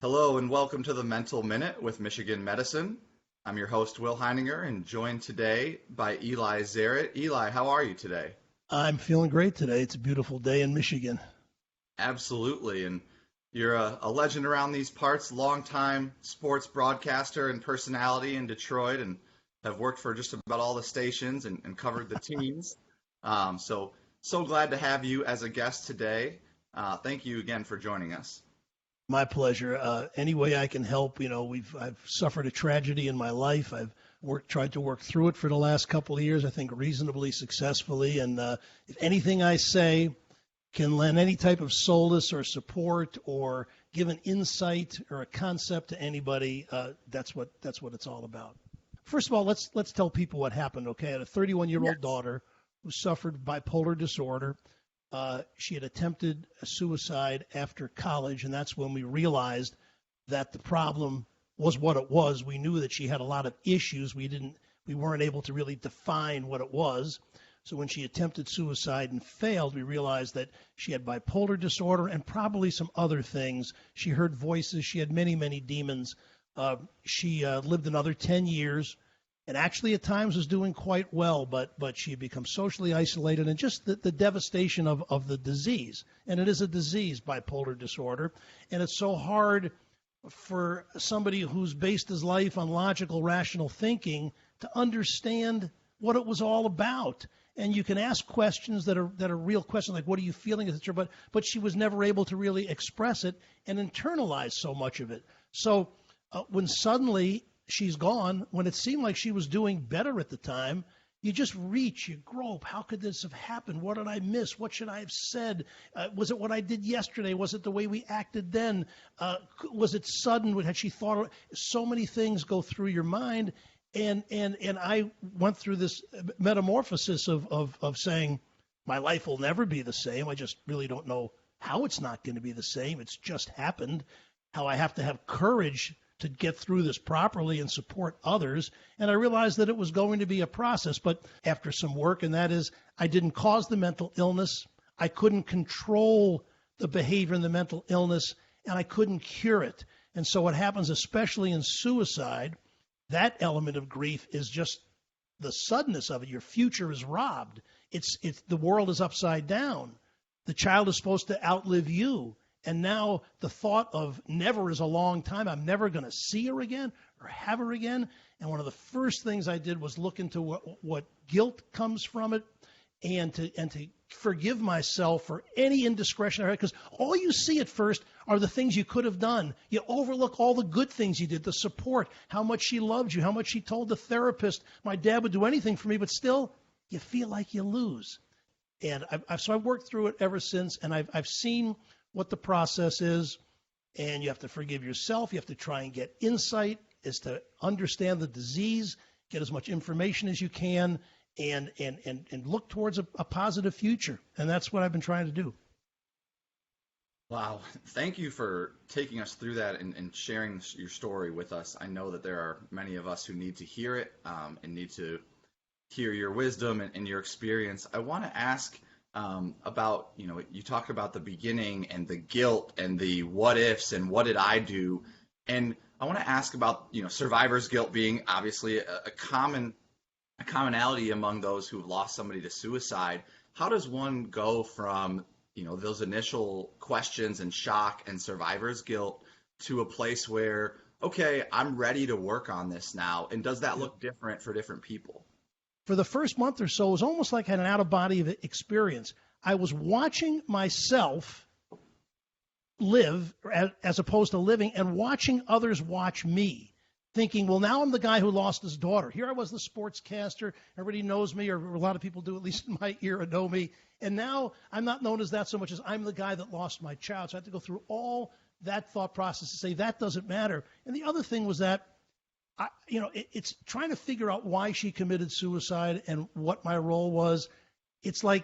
Hello and welcome to the Mental Minute with Michigan Medicine. I'm your host, Will Heininger, and joined today by Eli Zaret. Eli, how are you today? I'm feeling great today. It's a beautiful day in Michigan. Absolutely, and you're a legend around these parts, longtime sports broadcaster and personality in Detroit, and have worked for just about all the stations and covered the teams. So glad to have you as a guest today. Thank you again for joining us. My pleasure. Any way I can help. I've suffered a tragedy in my life. I've tried to work through it for the last couple of years, I think reasonably successfully. And if anything I say can lend any type of solace or support or give an insight or a concept to anybody, that's what it's all about. First of all, let's tell people what happened. Okay, I had a 31-year-old daughter who suffered bipolar disorder. She had attempted a suicide after college, and that's when we realized that the problem was what it was. We knew that she had a lot of issues. We weren't able to really define what it was. So when she attempted suicide and failed, we realized that she had bipolar disorder and probably some other things. She heard voices. She had many, many demons. She lived another 10 years. And actually at times was doing quite well, but she had become socially isolated and just the devastation of the disease. And it is a disease, bipolar disorder. And it's so hard for somebody who's based his life on logical, rational thinking to understand what it was all about. And you can ask questions that are real questions, like what are you feeling, etc. But she was never able to really express it and internalize so much of it. So when suddenly she's gone, when it seemed like she was doing better at the time, you just reach, you grope. How could this have happened? What did I miss? What should I have said? Was it what I did yesterday? Was it the way we acted then? Was it sudden? Had she thought? So many things go through your mind. And I went through this metamorphosis of saying, my life will never be the same. I just really don't know how it's not going to be the same. It's just happened. How I have to have courage to get through this properly and support others. And I realized that it was going to be a process. But after some work, and that is, I didn't cause the mental illness. I couldn't control the behavior in the mental illness, and I couldn't cure it. And so what happens, especially in suicide, that element of grief is just the suddenness of it. Your future is robbed. It's the world is upside down. The child is supposed to outlive you. And now the thought of never is a long time. I'm never going to see her again or have her again. And one of the first things I did was look into what guilt comes from it and to forgive myself for any indiscretion I had. Because all you see at first are the things you could have done. You overlook all the good things you did, the support, how much she loved you, how much she told the therapist, my dad would do anything for me, but still you feel like you lose. And so I've worked through it ever since, and I've seen what the process is, and you have to forgive yourself. You have to try and get insight as to understand the disease, get as much information as you can, and look towards a positive future. And that's what I've been trying to do. Wow. Thank you for taking us through that and sharing your story with us. I know that there are many of us who need to hear it and need to hear your wisdom and your experience. I want to ask about, you talked about the beginning and the guilt and the what ifs and what did I do? And I want to ask about, survivor's guilt being obviously a commonality among those who've lost somebody to suicide. How does one go from, those initial questions and shock and survivor's guilt to a place where, okay, I'm ready to work on this now? And does that look different for different people? For the first month or so, it was almost like I had an out-of-body experience. I was watching myself live as opposed to living and watching others watch me, thinking, well, now I'm the guy who lost his daughter. Here I was, the sportscaster. Everybody knows me, or a lot of people do, at least in my era, know me. And now I'm not known as that so much as I'm the guy that lost my child. So I had to go through all that thought process to say that doesn't matter. And the other thing was that it's trying to figure out why she committed suicide and what my role was. It's like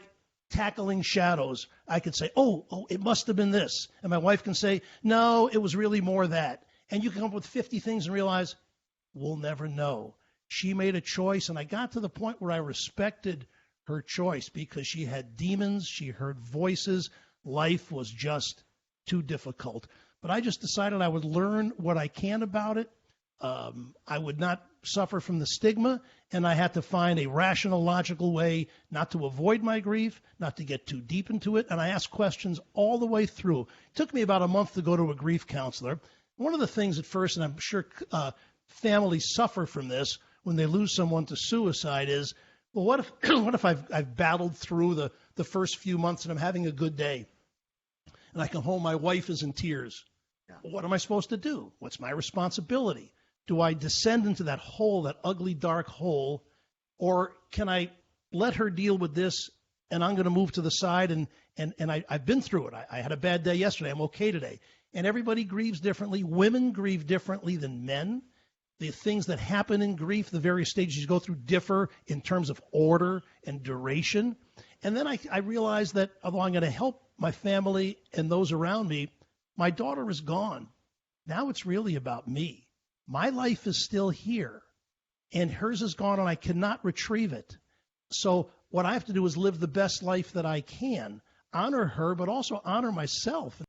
tackling shadows. I could say, oh, it must have been this. And my wife can say, no, it was really more that. And you can come up with 50 things and realize we'll never know. She made a choice, and I got to the point where I respected her choice because she had demons. She heard voices. Life was just too difficult. But I just decided I would learn what I can about it. I would not suffer from the stigma, and I had to find a rational, logical way not to avoid my grief, not to get too deep into it, and I asked questions all the way through. It took me about a month to go to a grief counselor. One of the things at first, and I'm sure families suffer from this when they lose someone to suicide, is, well, what if I've battled through the first few months and I'm having a good day, and I come home, my wife is in tears. Yeah. What am I supposed to do? What's my responsibility? Do I descend into that hole, that ugly, dark hole, or can I let her deal with this, and I'm going to move to the side, and I've been through it. I had a bad day yesterday. I'm okay today. And everybody grieves differently. Women grieve differently than men. The things that happen in grief, the various stages you go through, differ in terms of order and duration. And then I realized that although I'm going to help my family and those around me, my daughter is gone. Now it's really about me. My life is still here, and hers is gone, and I cannot retrieve it. So what I have to do is live the best life that I can, honor her, but also honor myself.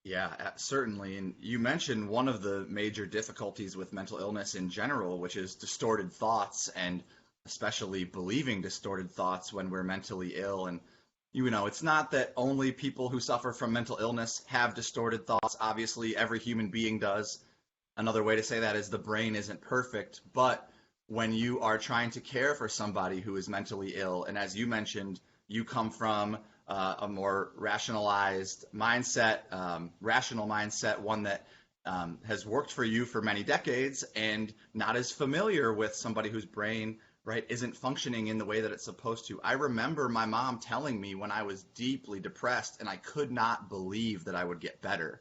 Yeah, certainly. And you mentioned one of the major difficulties with mental illness in general, which is distorted thoughts, and especially believing distorted thoughts when we're mentally ill. And, it's not that only people who suffer from mental illness have distorted thoughts. Obviously, every human being does. Another way to say that is the brain isn't perfect, but when you are trying to care for somebody who is mentally ill, and as you mentioned, you come from a more rationalized mindset, rational mindset, one that has worked for you for many decades, and not as familiar with somebody whose brain, right, isn't functioning in the way that it's supposed to. I remember my mom telling me when I was deeply depressed and I could not believe that I would get better.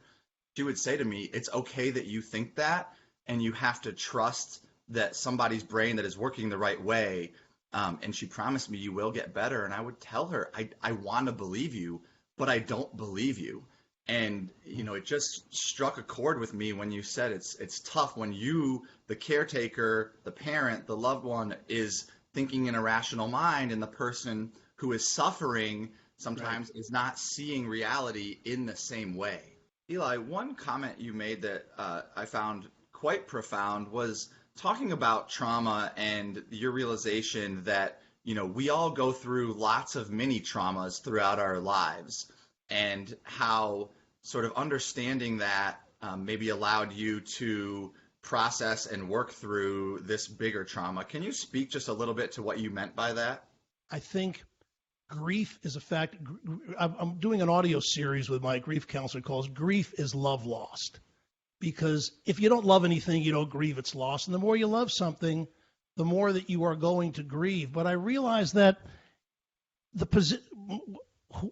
She would say to me, it's okay that you think that, and you have to trust that somebody's brain that is working the right way, and she promised me you will get better. And I would tell her, I want to believe you, but I don't believe you. And, it just struck a chord with me when you said it's tough when you, the caretaker, the parent, the loved one, is thinking in a rational mind, and the person who is suffering sometimes is not seeing reality in the same way. Eli, one comment you made that I found quite profound was talking about trauma and your realization that, we all go through lots of mini traumas throughout our lives, and how sort of understanding that maybe allowed you to process and work through this bigger trauma. Can you speak just a little bit to what you meant by that? I think grief is a fact. I'm doing an audio series with my grief counselor called Grief is Love Lost. Because if you don't love anything, you don't grieve, it's lost. And the more you love something, the more that you are going to grieve. But I realized that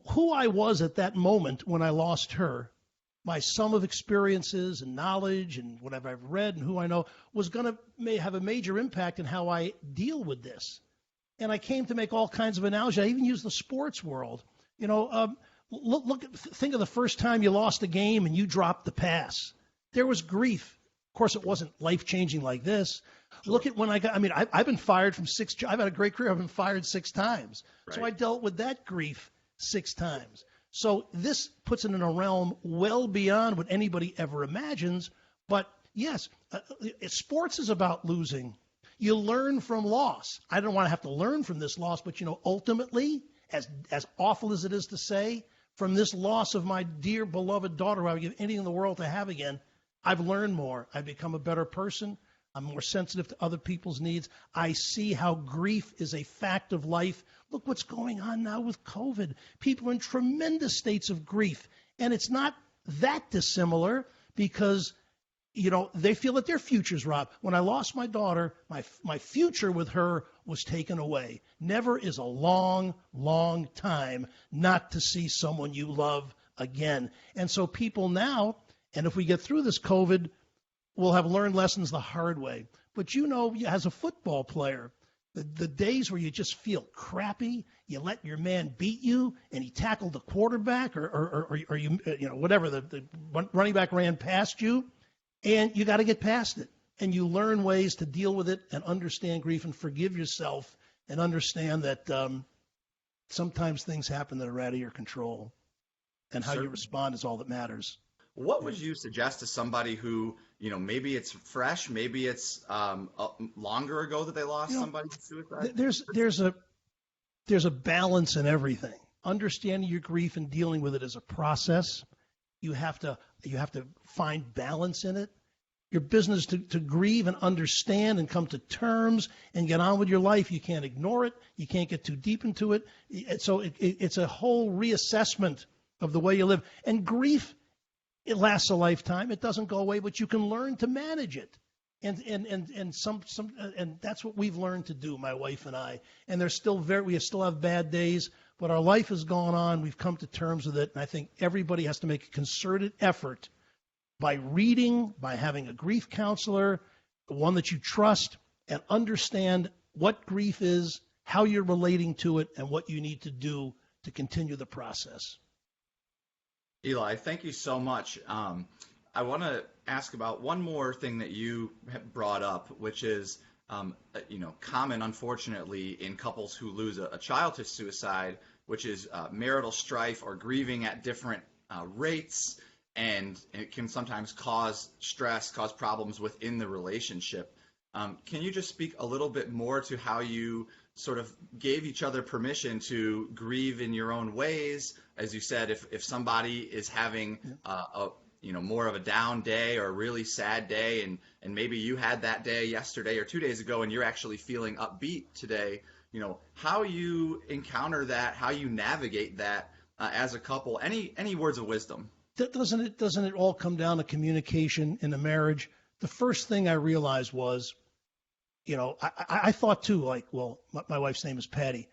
who I was at that moment when I lost her, my sum of experiences and knowledge and whatever I've read and who I know, was going to have a major impact in how I deal with this. And I came to make all kinds of analogies. I even used the sports world. Think of the first time you lost a game and you dropped the pass. There was grief. Of course, it wasn't life-changing like this. Sure. Look at when I've been fired from I've had a great career. I've been fired 6 times. Right. So I dealt with that grief 6 times. So this puts it in a realm well beyond what anybody ever imagines. But yes, sports is about losing. You learn from loss. I don't want to have to learn from this loss, but ultimately, as awful as it is to say, from this loss of my dear beloved daughter, who I would give anything in the world to have again, I've learned more. I've become a better person. I'm more sensitive to other people's needs. I see how grief is a fact of life. Look what's going on now with COVID. People are in tremendous states of grief. And it's not that dissimilar because, they feel that their future's robbed. When I lost my daughter, my future with her was taken away. Never is a long, long time not to see someone you love again. And so people now, and if we get through this COVID, will have learned lessons the hard way. But as a football player, the days where you just feel crappy, you let your man beat you, and he tackled the quarterback, or you whatever, the running back ran past you, and you got to get past it. And you learn ways to deal with it and understand grief and forgive yourself and understand that sometimes things happen that are out of your control, and how you respond is all that matters. What would you suggest to somebody who, maybe it's fresh, maybe it's longer ago that they lost somebody to suicide? There's a balance in everything. Understanding your grief and dealing with it is a process. You have to find balance in it. Your business to grieve and understand and come to terms and get on with your life. You can't ignore it. You can't get too deep into it. So it's a whole reassessment of the way you live. And grief, it lasts a lifetime. It doesn't go away, but you can learn to manage it. And that's what we've learned to do, my wife and I. And we still have bad days, but our life has gone on. We've come to terms with it. And I think everybody has to make a concerted effort by reading, by having a grief counselor, one that you trust, and understand what grief is, how you're relating to it, and what you need to do to continue the process. Eli, thank you so much. I want to ask about one more thing that you brought up, which is, common, unfortunately, in couples who lose a child to suicide, which is marital strife or grieving at different rates. And it can sometimes cause stress, cause problems within the relationship. Can you just speak a little bit more to how you sort of gave each other permission to grieve in your own ways? As you said, if somebody is having more of a down day or a really sad day, and maybe you had that day yesterday or 2 days ago, and you're actually feeling upbeat today, how you encounter that, how you navigate that as a couple. Any words of wisdom? Doesn't it all come down to communication in a marriage? The first thing I realized was, I thought too, my wife's name is Patty.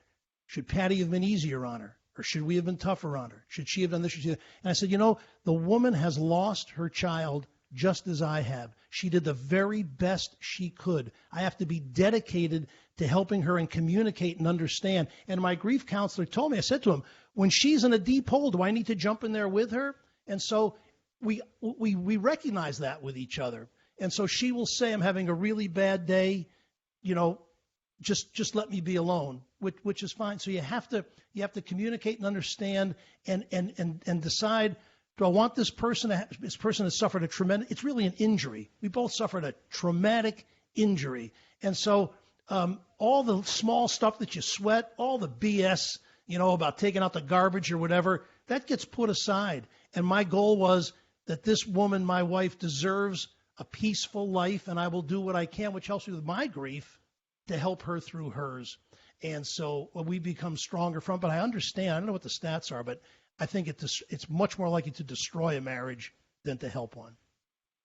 Should Patty have been easier on her? Or should we have been tougher on her? Should she have done this? Should she have? And I said, the woman has lost her child just as I have. She did the very best she could. I have to be dedicated to helping her and communicate and understand. And my grief counselor told me, I said to him, when she's in a deep hole, do I need to jump in there with her? And so we recognize that with each other. And so she will say, I'm having a really bad day, just let me be alone, which is fine. So you have to communicate and understand and decide, do I want this person has suffered a tremendous, it's really an injury. We both suffered a traumatic injury. And so all the small stuff that you sweat, all the BS, about taking out the garbage or whatever, that gets put aside. And my goal was that this woman, my wife, deserves a peaceful life, and I will do what I can, which helps me with my grief, to help her through hers. And so we become stronger from it. But I understand, I don't know what the stats are, but I think it's much more likely to destroy a marriage than to help one.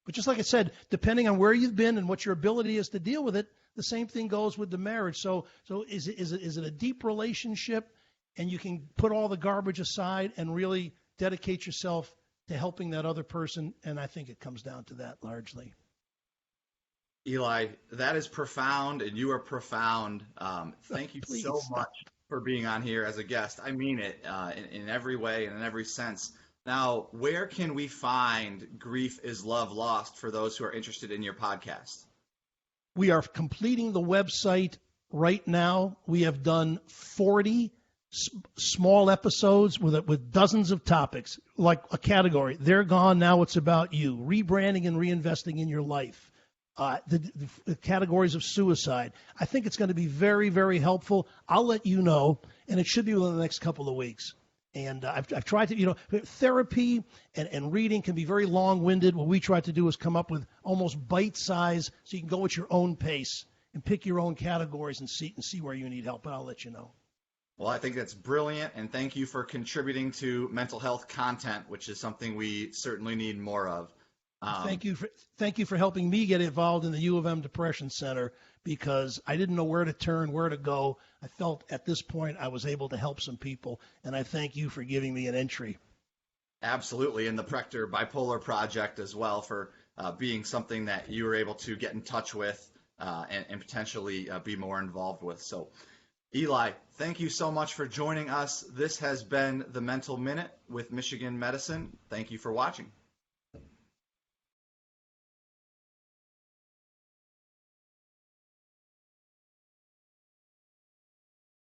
But just like I said, depending on where you've been and what your ability is to deal with it, the same thing goes with the marriage. So is it a deep relationship, and you can put all the garbage aside and really dedicate yourself to helping that other person? And I think it comes down to that largely. Eli, that is profound, and you are profound. Thank you so much for being on here as a guest. I mean it in every way and in every sense. Now, where can we find Grief is Love Lost for those who are interested in your podcast? We are completing the website right now. We have done 40 small episodes with dozens of topics, like a category. They're gone. Now it's about you. Rebranding and reinvesting in your life. The categories of suicide. I think it's going to be very, very helpful. I'll let you know, and it should be within the next couple of weeks. And I've tried to, therapy and reading can be very long-winded. What we try to do is come up with almost bite-size, so you can go at your own pace and pick your own categories and see where you need help. But I'll let you know. Well, I think that's brilliant, and thank you for contributing to mental health content, which is something we certainly need more of. Thank you for helping me get involved in the U of M Depression Center, because I didn't know where to turn, where to go. I felt at this point I was able to help some people, and I thank you for giving me an entry. Absolutely, and the Prechter Bipolar Project as well for being something that you were able to get in touch with and potentially be more involved with. So, Eli, thank you so much for joining us. This has been the Mental Minute with Michigan Medicine. Thank you for watching.